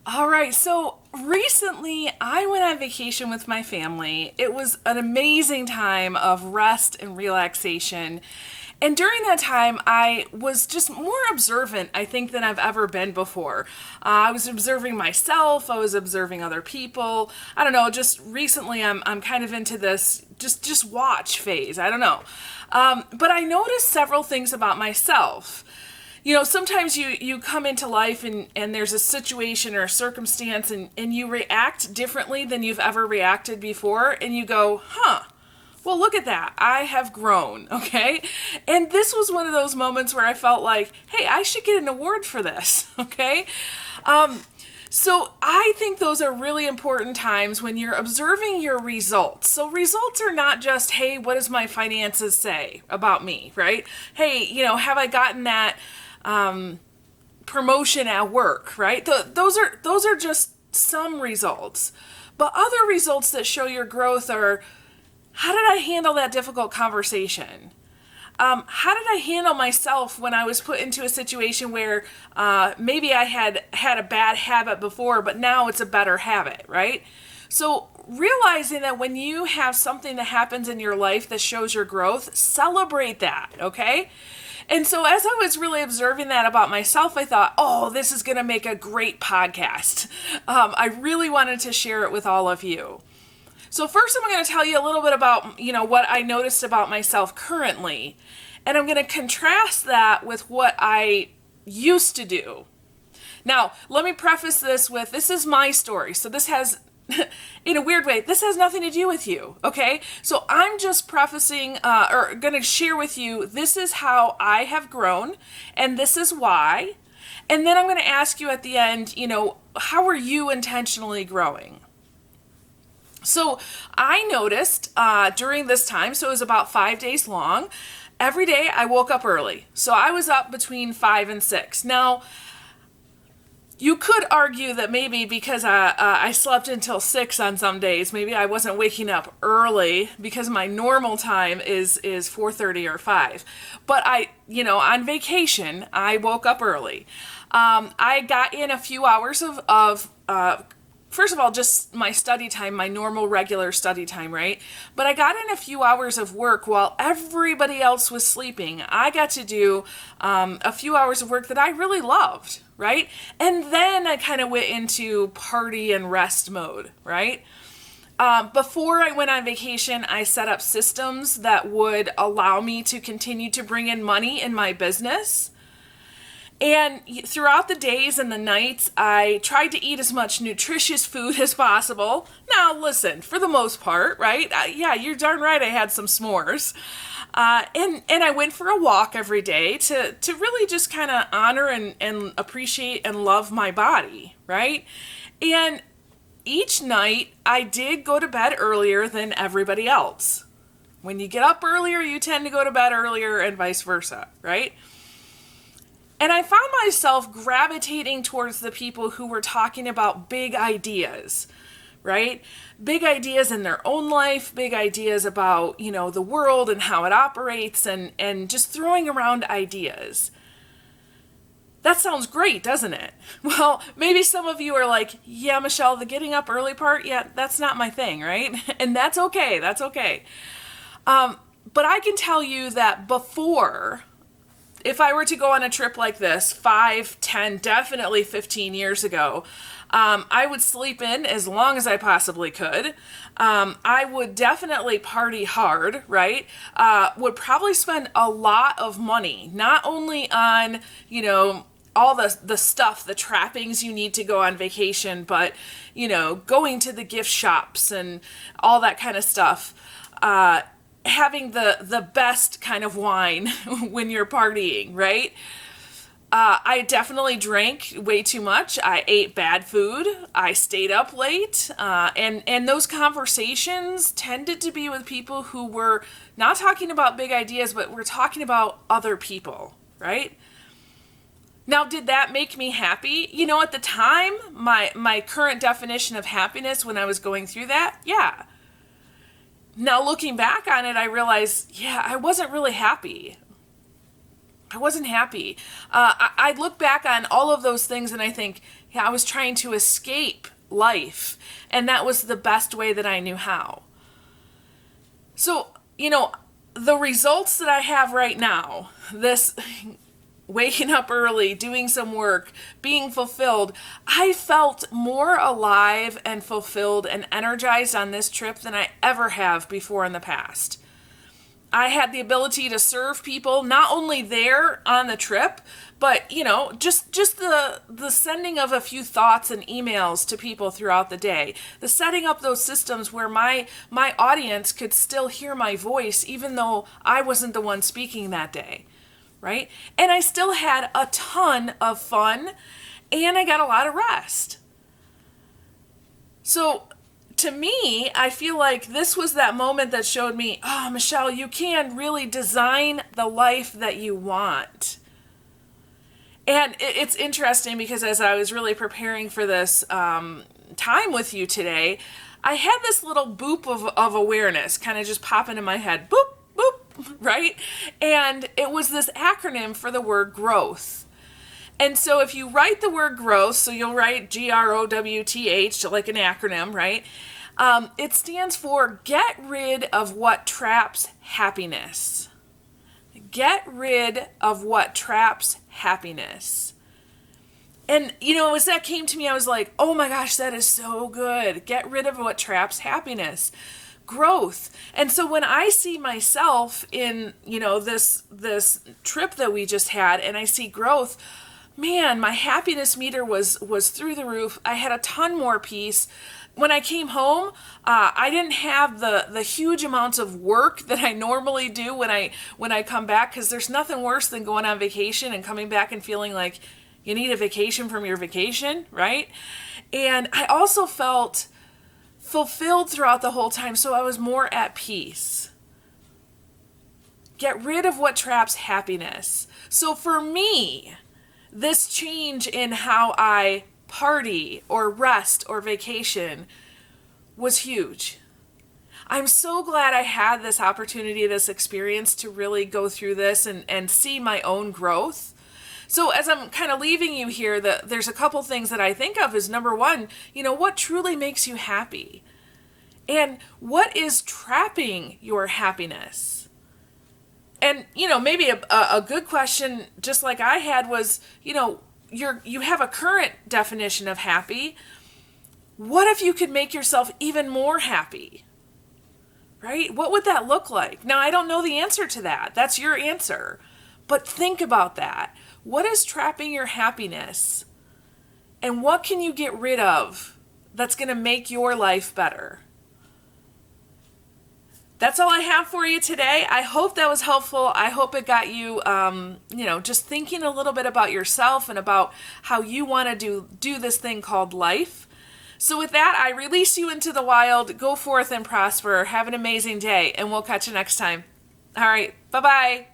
All right, so recently I went on vacation with my family. It was an amazing time of rest and relaxation. And during that time, I was just more observant, I think, than I've ever been before. I was observing myself, I was observing other people. I don't know, just recently I'm kind of into this just watch phase. I don't know. But I noticed several things about myself. Sometimes you come into life and there's a situation or a circumstance and you react differently than you've ever reacted before, and you go, well, look at that. I have grown, okay? And this was one of those moments where I felt like, hey, I should get an award for this, okay? So I think those are really important times when you're observing your results. So results are not just, hey, what does my finances say about me, right? Hey, have I gotten that promotion at work, right? Those are just some results. But other results that show your growth are, how did I handle that difficult conversation? How did I handle myself when I was put into a situation where maybe I had a bad habit before, but now it's a better habit, right? So realizing that when you have something that happens in your life that shows your growth, celebrate that, okay? And so as I was really observing that about myself, I thought, oh, this is going to make a great podcast. I really wanted to share it with all of you. So first I'm going to tell you a little bit about, what I noticed about myself currently. And I'm going to contrast that with what I used to do. Now, let me preface this with, this is my story. So this has, in a weird way, this has nothing to do with you, okay? So I'm just prefacing, or going to share with you, this is how I have grown, and this is why. And then I'm going to ask you at the end, how are you intentionally growing? So I noticed during this time, so it was about 5 days long, every day I woke up early. So I was up between 5 and 6. Now, you could argue that maybe because I slept until 6 on some days, maybe I wasn't waking up early because my normal time is 4:30 or 5. But on vacation, I woke up early. I got in a few hours of first of all, just my study time, my normal regular study time, right? But I got in a few hours of work while everybody else was sleeping. I got to do a few hours of work that I really loved, right? And then I kind of went into party and rest mode, right? Before I went on vacation, I set up systems that would allow me to continue to bring in money in my business. And throughout the days and the nights, I tried to eat as much nutritious food as possible. Now, listen, for the most part, right? Yeah, you're darn right I had some s'mores. And I went for a walk every day to really just kind of honor and appreciate and love my body, right? And each night, I did go to bed earlier than everybody else. When you get up earlier, you tend to go to bed earlier and vice versa, right? And I found myself gravitating towards the people who were talking about big ideas, right? Big ideas in their own life, big ideas about, the world and how it operates, and just throwing around ideas. That sounds great, doesn't it? Well, maybe some of you are like, yeah, Michelle, the getting up early part, yeah, that's not my thing, right? And that's okay, that's okay. But I can tell you that before, if I were to go on a trip like this 5, 10, definitely 15 years ago, I would sleep in as long as I possibly could. I would definitely party hard, right? Would probably spend a lot of money, not only on, all the stuff, the trappings you need to go on vacation, but, going to the gift shops and all that kind of stuff. Having the best kind of wine when you're partying, right? I definitely drank way too much. I ate bad food. I stayed up late. And those conversations tended to be with people who were not talking about big ideas, but were talking about other people, right? Now, did that make me happy? At the time, my current definition of happiness when I was going through that, yeah. Now, looking back on it, I realized, yeah, I wasn't really happy. I wasn't happy. I look back on all of those things and I think, yeah, I was trying to escape life. And that was the best way that I knew how. So, the results that I have right now, this waking up early, doing some work, being fulfilled, I felt more alive and fulfilled and energized on this trip than I ever have before in the past. I had the ability to serve people, not only there on the trip, but just the sending of a few thoughts and emails to people throughout the day, the setting up those systems where my audience could still hear my voice even though I wasn't the one speaking that day, right? And I still had a ton of fun, and I got a lot of rest. So to me, I feel like this was that moment that showed me, oh, Michelle, you can really design the life that you want. And it's interesting because as I was really preparing for this time with you today, I had this little boop of awareness kind of just pop into my head. Boop, boop, right? And it was this acronym for the word growth. And so if you write the word growth, so you'll write GROWTH, like an acronym, right? It stands for get rid of what traps happiness. Get rid of what traps happiness. And, as that came to me, I was like, oh my gosh, that is so good. Get rid of what traps happiness. Growth. And so when I see myself in, this trip that we just had, and I see growth, man, my happiness meter was through the roof. I had a ton more peace. When I came home, I didn't have the huge amounts of work that I normally do when I come back, because there's nothing worse than going on vacation and coming back and feeling like you need a vacation from your vacation, right? And I also felt fulfilled throughout the whole time, so I was more at peace. Get rid of what traps happiness. So for me, this change in how I party or rest or vacation was huge. I'm so glad I had this opportunity, this experience to really go through this and see my own growth. So as I'm kind of leaving you here, there's a couple things that I think of is number one, what truly makes you happy? And what is trapping your happiness? And, maybe a good question, just like I had, was, you have a current definition of happy. What if you could make yourself even more happy? Right? What would that look like? Now, I don't know the answer to that. That's your answer. But think about that. What is trapping your happiness? And what can you get rid of that's going to make your life better? That's all I have for you today. I hope that was helpful. I hope it got you, just thinking a little bit about yourself and about how you want to do this thing called life. So with that, I release you into the wild. Go forth and prosper. Have an amazing day, and we'll catch you next time. All right. Bye-bye.